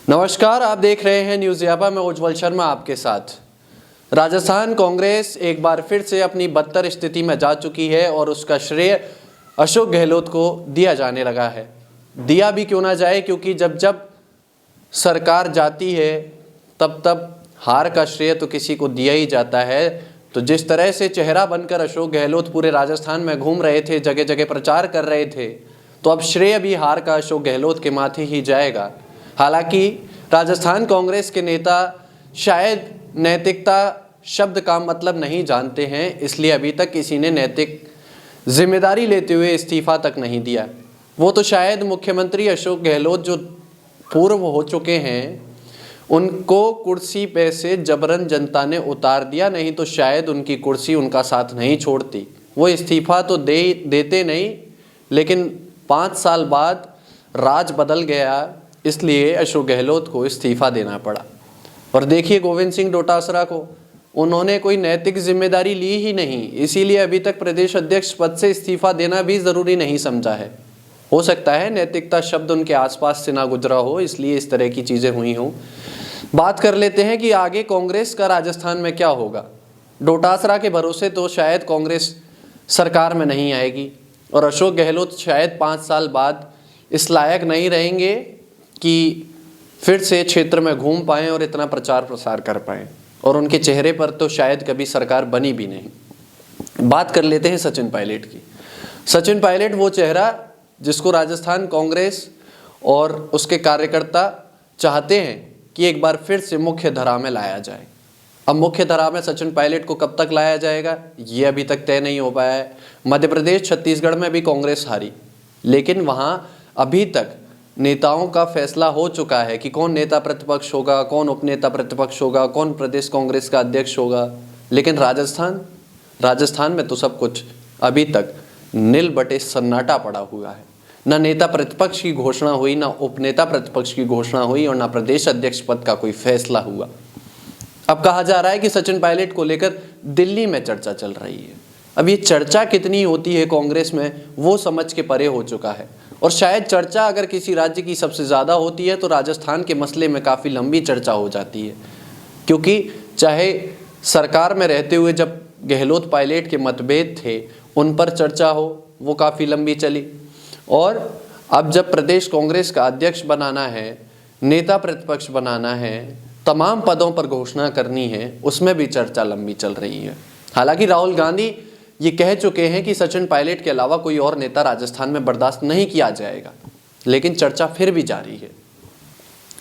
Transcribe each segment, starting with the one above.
नमस्कार, आप देख रहे हैं न्यूज़ याबा। मैं उज्जवल शर्मा आपके साथ। राजस्थान कांग्रेस एक बार फिर से अपनी बदतर स्थिति में जा चुकी है और उसका श्रेय अशोक गहलोत को दिया जाने लगा है। दिया भी क्यों ना जाए, क्योंकि जब जब सरकार जाती है तब तब हार का श्रेय तो किसी को दिया ही जाता है। तो जिस तरह से चेहरा बनकर अशोक गहलोत पूरे राजस्थान में घूम रहे थे, जगह जगह प्रचार कर रहे थे, तो अब श्रेय भी हार का अशोक गहलोत के माथे ही जाएगा। हालांकि राजस्थान कांग्रेस के नेता शायद नैतिकता शब्द का मतलब नहीं जानते हैं, इसलिए अभी तक किसी ने नैतिक जिम्मेदारी लेते हुए इस्तीफा तक नहीं दिया। वो तो शायद मुख्यमंत्री अशोक गहलोत जो पूर्व हो चुके हैं, उनको कुर्सी पे से जबरन जनता ने उतार दिया, नहीं तो शायद उनकी कुर्सी उनका साथ नहीं छोड़ती। वो इस्तीफा तो देते नहीं, लेकिन 5 साल बाद राज बदल गया, इसलिए अशोक गहलोत को इस्तीफा देना पड़ा। और देखिए गोविंद सिंह डोटासरा को, उन्होंने कोई नैतिक जिम्मेदारी ली ही नहीं, इसीलिए अभी तक प्रदेश अध्यक्ष पद से इस्तीफा देना भी ज़रूरी नहीं समझा है। हो सकता है नैतिकता शब्द उनके आसपास से ना गुजरा हो, इसलिए इस तरह की चीज़ें हुई हों। बात कर लेते हैं कि आगे कांग्रेस का राजस्थान में क्या होगा। डोटासरा के भरोसे तो शायद कांग्रेस सरकार में नहीं आएगी और अशोक गहलोत शायद 5 साल बाद इस लायक नहीं रहेंगे कि फिर से क्षेत्र में घूम पाएँ और इतना प्रचार प्रसार कर पाएँ, और उनके चेहरे पर तो शायद कभी सरकार बनी भी नहीं। बात कर लेते हैं सचिन पायलट की। सचिन पायलट वो चेहरा जिसको राजस्थान कांग्रेस और उसके कार्यकर्ता चाहते हैं कि एक बार फिर से मुख्य धारा में लाया जाए। अब मुख्य धारा में सचिन पायलट को कब तक लाया जाएगा, ये अभी तक तय नहीं हो पाया है। मध्य प्रदेश, छत्तीसगढ़ में भी कांग्रेस हारी, लेकिन वहाँ अभी तक नेताओं का फैसला हो चुका है कि कौन नेता प्रतिपक्ष होगा, कौन उपनेता प्रतिपक्ष होगा, कौन प्रदेश कांग्रेस का अध्यक्ष होगा। लेकिन राजस्थान में तो सब कुछ अभी तक नील बटे सन्नाटा पड़ा हुआ है। न नेता प्रतिपक्ष की घोषणा हुई, न उपनेता प्रतिपक्ष की घोषणा हुई, और न प्रदेश अध्यक्ष पद का कोई फैसला हुआ। अब कहा जा रहा है कि सचिन पायलट को लेकर दिल्ली में चर्चा चल रही है। अब ये चर्चा कितनी होती है कांग्रेस में, वो समझ के परे हो चुका है। और शायद चर्चा अगर किसी राज्य की सबसे ज़्यादा होती है तो राजस्थान के मसले में काफ़ी लंबी चर्चा हो जाती है, क्योंकि चाहे सरकार में रहते हुए जब गहलोत पायलट के मतभेद थे उन पर चर्चा हो, वो काफ़ी लंबी चली, और अब जब प्रदेश कांग्रेस का अध्यक्ष बनाना है, नेता प्रतिपक्ष बनाना है, तमाम पदों पर घोषणा करनी है, उसमें भी चर्चा लंबी चल रही है। हालांकि राहुल गांधी ये कह चुके हैं कि सचिन पायलट के अलावा कोई और नेता राजस्थान में बर्दाश्त नहीं किया जाएगा, लेकिन चर्चा फिर भी जारी है।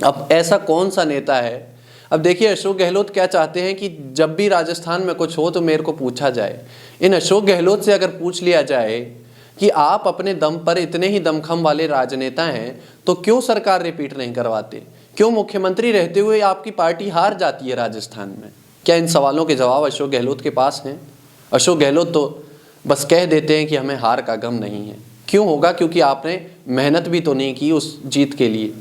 अब ऐसा कौन सा नेता है? अब देखिए, अशोक गहलोत क्या चाहते हैं कि जब भी राजस्थान में कुछ हो तो मेरे को पूछा जाए। इन अशोक गहलोत से अगर पूछ लिया जाए कि आप अपने दम पर इतने ही दमखम वाले राजनेता हैं तो क्यों सरकार रिपीट नहीं करवाते, क्यों मुख्यमंत्री रहते हुए आपकी पार्टी हार जाती है राजस्थान में? क्या इन सवालों के जवाब अशोक गहलोत के पास हैं? अशोक गहलोत तो बस कह देते हैं कि हमें हार का गम नहीं है। क्यों होगा? क्योंकि आपने मेहनत भी तो नहीं की उस जीत के लिए।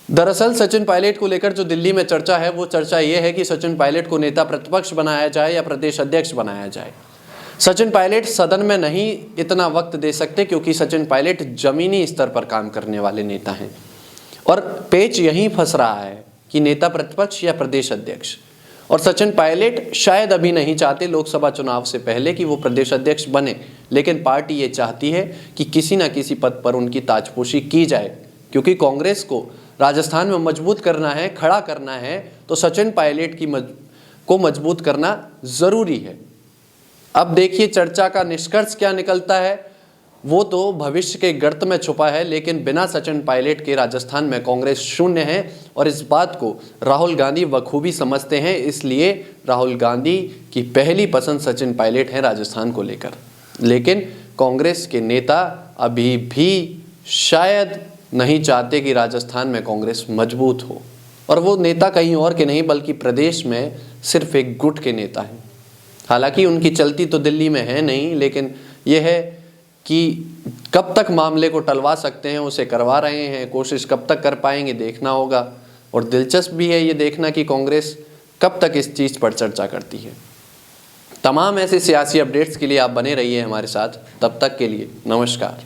दरअसल सचिन पायलट को लेकर जो दिल्ली में चर्चा है, वो चर्चा ये है कि सचिन पायलट को नेता प्रतिपक्ष बनाया जाए या प्रदेश अध्यक्ष बनाया जाए। सचिन पायलट सदन में नहीं इतना वक्त दे सकते, क्योंकि सचिन पायलट जमीनी स्तर पर काम करने वाले नेता हैं, और पेच यहीं फंस रहा है कि नेता प्रतिपक्ष या प्रदेश अध्यक्ष। और सचिन पायलट शायद अभी नहीं चाहते लोकसभा चुनाव से पहले कि वो प्रदेश अध्यक्ष बने, लेकिन पार्टी ये चाहती है कि किसी न किसी पद पर उनकी ताजपोशी की जाए, क्योंकि कांग्रेस को राजस्थान में मजबूत करना है, खड़ा करना है, तो सचिन पायलट को मजबूत करना ज़रूरी है। अब देखिए चर्चा का निष्कर्ष क्या निकलता है, वो तो भविष्य के गर्त में छुपा है, लेकिन बिना सचिन पायलट के राजस्थान में कांग्रेस शून्य है, और इस बात को राहुल गांधी बखूबी समझते हैं। इसलिए राहुल गांधी की पहली पसंद सचिन पायलट है राजस्थान को लेकर। लेकिन कांग्रेस के नेता अभी भी शायद नहीं चाहते कि राजस्थान में कांग्रेस मजबूत हो, और वो नेता कहीं और के नहीं बल्कि प्रदेश में सिर्फ एक गुट के नेता हैं। हालांकि उनकी चलती तो दिल्ली में है नहीं, लेकिन यह है कि कब तक मामले को टलवा सकते हैं उसे करवा रहे हैं। कोशिश कब तक कर पाएंगे देखना होगा, और दिलचस्प भी है ये देखना कि कांग्रेस कब तक इस चीज़ पर चर्चा करती है। तमाम ऐसे सियासी अपडेट्स के लिए आप बने रहिए हमारे साथ। तब तक के लिए नमस्कार।